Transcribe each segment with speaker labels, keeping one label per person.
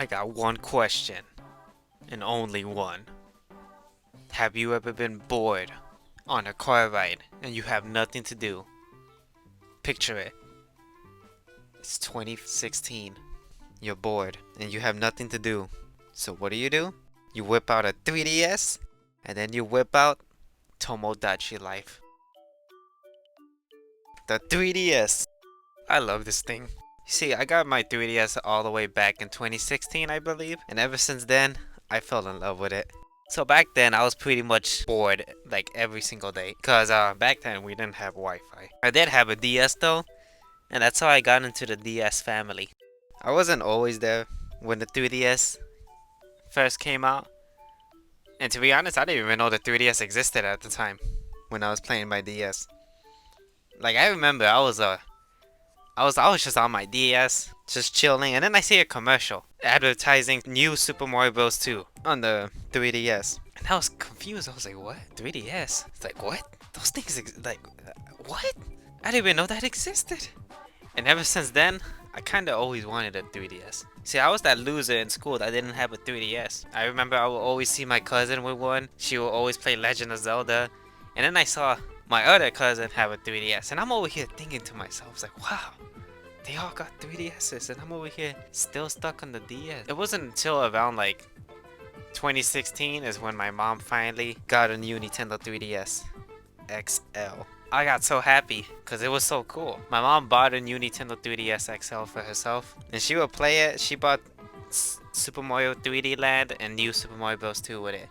Speaker 1: I got one question, and only one. Have you ever been bored on a car ride and you have nothing to do? Picture it. It's 2016. You're bored and you have nothing to do. So what do? You whip out a 3DS and then you whip out Tomodachi Life. The 3DS. I love this thing. You see, I got my 3DS all the way back in 2016, I believe, and ever since then, I fell in love with it. So back then, I was pretty much bored like every single day, cause back then we didn't have Wi-Fi. I did have a DS though, and that's how I got into the DS family. I wasn't always there when the 3DS first came out, and to be honest, I didn't even know the 3DS existed at the time when I was playing my DS. Like I remember, I was just on my DS, just chilling, and then I see a commercial advertising new Super Mario Bros. 2 on the 3DS. And I was confused. I was like, what? 3DS? It's like, what? Those things, what? I didn't even know that existed. And ever since then, I kinda always wanted a 3DS. See, I was that loser in school that didn't have a 3DS. I remember I would always see my cousin with one. She would always play Legend of Zelda. And then I saw my other cousin have a 3DS. And I'm over here thinking to myself, I was like, wow. They all got 3DSs and I'm over here still stuck on the DS. It wasn't until around like 2016 is when my mom finally got a new Nintendo 3DS XL. I got so happy because it was so cool. My mom bought a new Nintendo 3DS XL for herself and she would play it. She bought Super Mario 3D Land and new Super Mario Bros. 2 with it.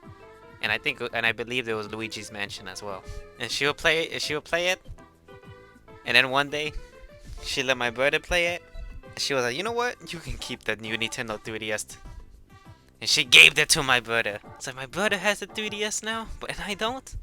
Speaker 1: And I believe there was Luigi's Mansion as well. And she would play it. And then one day she let my brother play it. She was like, you know what? You can keep the new Nintendo 3DS. And she gave that to my brother. It's like, my brother has a 3DS now, but I don't.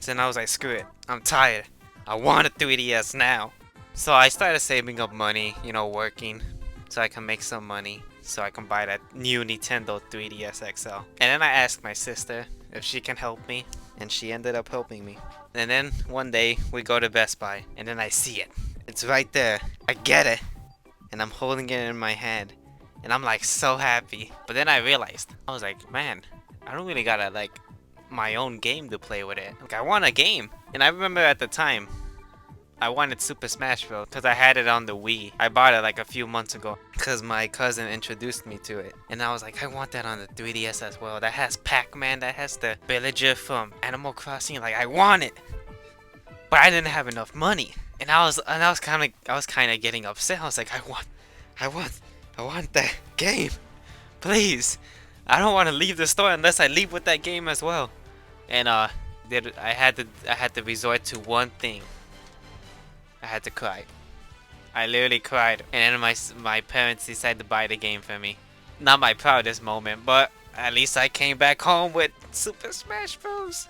Speaker 1: So then I was like, screw it. I'm tired. I want a 3DS now. So I started saving up money, working. So I can make some money. So I can buy that new Nintendo 3DS XL. And then I asked my sister if she can help me. And she ended up helping me. And then one day we go to Best Buy and then I see it. It's right there. I get it. And I'm holding it in my hand. And I'm like so happy. But then I realized, I was like, man, I don't really gotta like my own game to play with it. Like I want a game. And I remember at the time, I wanted Super Smash Bros. Because I had it on the Wii. I bought it like a few months ago because my cousin introduced me to it. And I was like, I want that on the 3DS as well. That has Pac-Man, that has the villager from Animal Crossing. Like I want it. But I didn't have enough money. And I was kind of getting upset. I was like, I want that game. Please. I don't want to leave the store unless I leave with that game as well. And I had to resort to one thing. I had to cry. I literally cried. And then my parents decided to buy the game for me. Not my proudest moment, but at least I came back home with Super Smash Bros.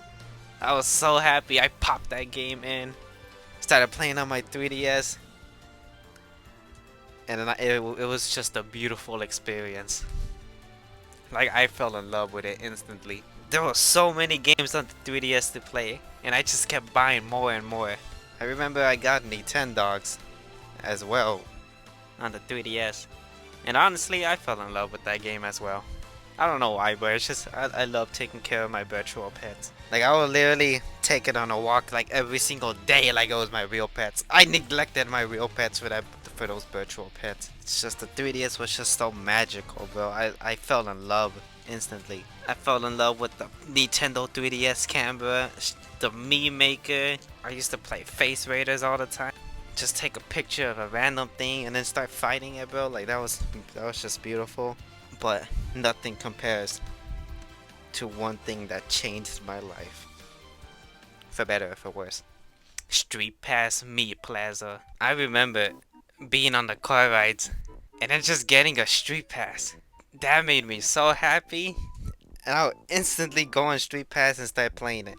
Speaker 1: I was so happy. I popped that game in. Started playing on my 3DS. And then it was just a beautiful experience. Like I fell in love with it instantly. There were so many games on the 3DS to play. And I just kept buying more and more. I remember I got Nintendogs as well on the 3DS. And honestly, I fell in love with that game as well. I don't know why, but it's just, I love taking care of my virtual pets. Like, I would literally take it on a walk like every single day like it was my real pets. I neglected my real pets for those virtual pets. It's just the 3DS was just so magical, bro. I fell in love instantly. I fell in love with the Nintendo 3DS camera, the meme maker. I used to play Face Raiders all the time. Just take a picture of a random thing and then start fighting it, bro. Like that was just beautiful. But nothing compares to one thing that changed my life. For better or for worse. Street Pass Meat Plaza. I remember being on the car rides and then just getting a Street Pass. That made me so happy. And I would instantly go on Street Pass and start playing it.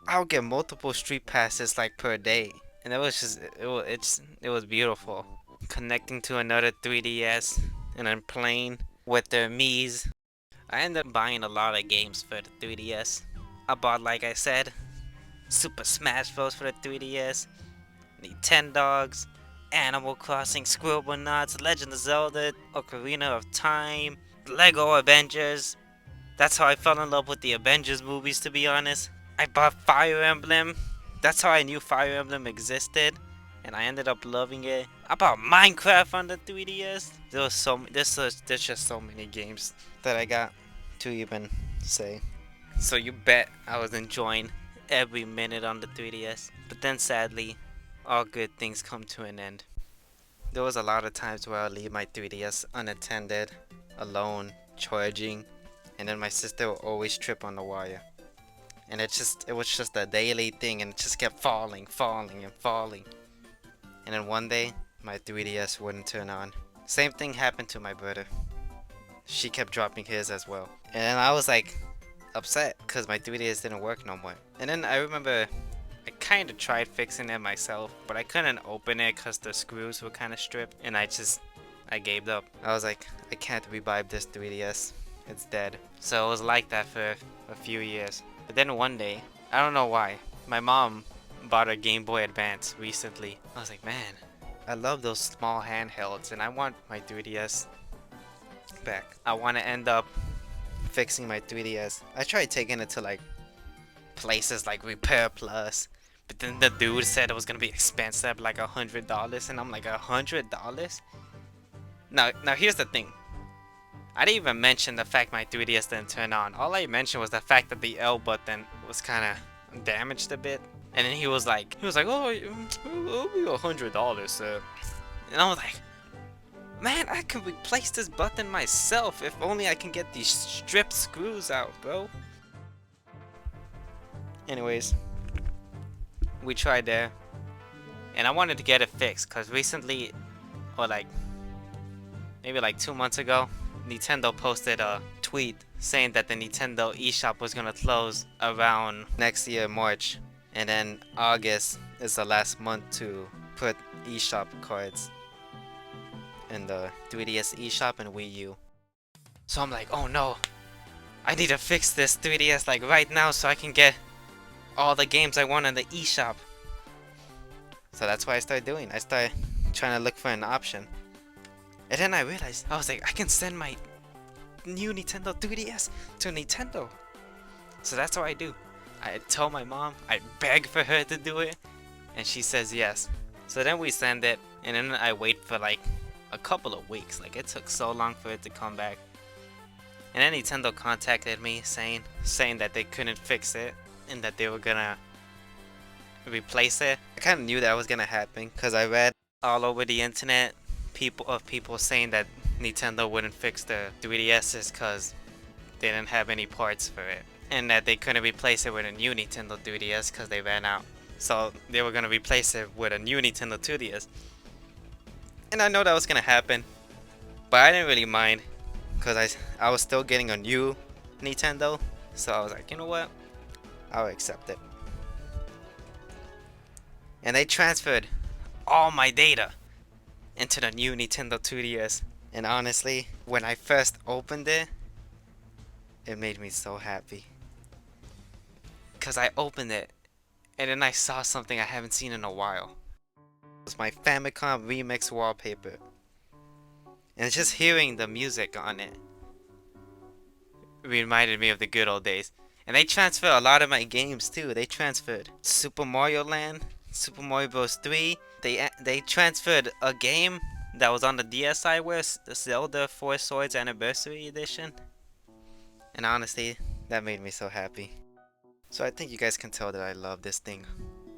Speaker 1: I would get multiple Street Passes like per day. And it was beautiful. Connecting to another 3DS and then playing with their Mii's. I ended up buying a lot of games for the 3DS. I bought, like I said, Super Smash Bros. For the 3DS, Nintendogs, Animal Crossing, Scribblenauts, Legend of Zelda, Ocarina of Time, Lego Avengers. That's how I fell in love with the Avengers movies, to be honest. I bought Fire Emblem. That's how I knew Fire Emblem existed, and I ended up loving it. I bought Minecraft on the 3DS. There's just so many games that I got to even say. So you bet I was enjoying every minute on the 3DS. But then sadly, all good things come to an end. There was a lot of times where I'd leave my 3DS unattended, alone, charging, and then my sister would always trip on the wire. And it was just a daily thing, and it just kept falling. And then one day, my 3DS wouldn't turn on. Same thing happened to my brother. She kept dropping his as well. And then I was like upset because my 3DS didn't work no more. And then I remember I kind of tried fixing it myself, but I couldn't open it because the screws were kind of stripped, and I gave up. I was like, I can't revive this 3DS. It's dead. So it was like that for a few years. But then one day, I don't know why, my mom bought a Game Boy Advance recently. I was like, man, I love those small handhelds, and I want my 3DS back. I want to end up fixing my 3DS. I tried taking it to like places like Repair Plus, but then the dude said it was gonna be expensive, like $100, and I'm like, $100? Now here's the thing. I didn't even mention the fact my 3DS didn't turn on. All I mentioned was the fact that the L button was kind of damaged a bit. And then he was like, oh, it'll be $100, sir. And I was like, man, I could replace this button myself if only I can get these stripped screws out, bro. Anyways, we tried there, and I wanted to get it fixed because recently, or like maybe like 2 months ago, Nintendo posted a tweet saying that the Nintendo eShop was gonna close around next year, March, and then August is the last month to put eShop cards in the 3DS eShop and Wii U. So I'm like, oh no, I need to fix this 3DS like right now so I can get all the games I want in the eShop. So that's what I started doing. I started trying to look for an option. And then I realized, I was like, I can send my new Nintendo 3DS to Nintendo. So that's what I do. I tell my mom, I beg for her to do it, and she says yes. So then we send it, and then I wait for like a couple of weeks. Like, it took so long for it to come back. And then Nintendo contacted me saying that they couldn't fix it and that they were gonna replace it. I kind of knew that was gonna happen because I read all over the internet people saying that Nintendo wouldn't fix the 3DSs because they didn't have any parts for it, and that they couldn't replace it with a new Nintendo 3DS because they ran out. So they were gonna replace it with a new Nintendo 2DS. And I know that was gonna happen, but I didn't really mind because I was still getting a new Nintendo. So I was like, you know what? I'll accept it. And they transferred all my data into the new Nintendo 2DS. And honestly, when I first opened it, it made me so happy. Because I opened it, and then I saw something I haven't seen in a while. It was my Famicom Remix wallpaper. And just hearing the music on it reminded me of the good old days. And they transferred a lot of my games too. They transferred Super Mario Land, Super Mario Bros. 3. They transferred a game that was on the DSiWare, the Zelda 4 Swords Anniversary Edition. And honestly, that made me so happy. So I think you guys can tell that I love this thing.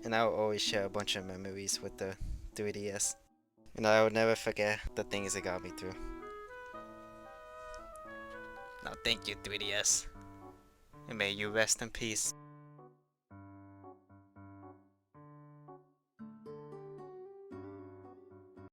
Speaker 1: And I will always share a bunch of memories with the 3DS. And I will never forget the things it got me through. Now thank you, 3DS. And may you rest in peace.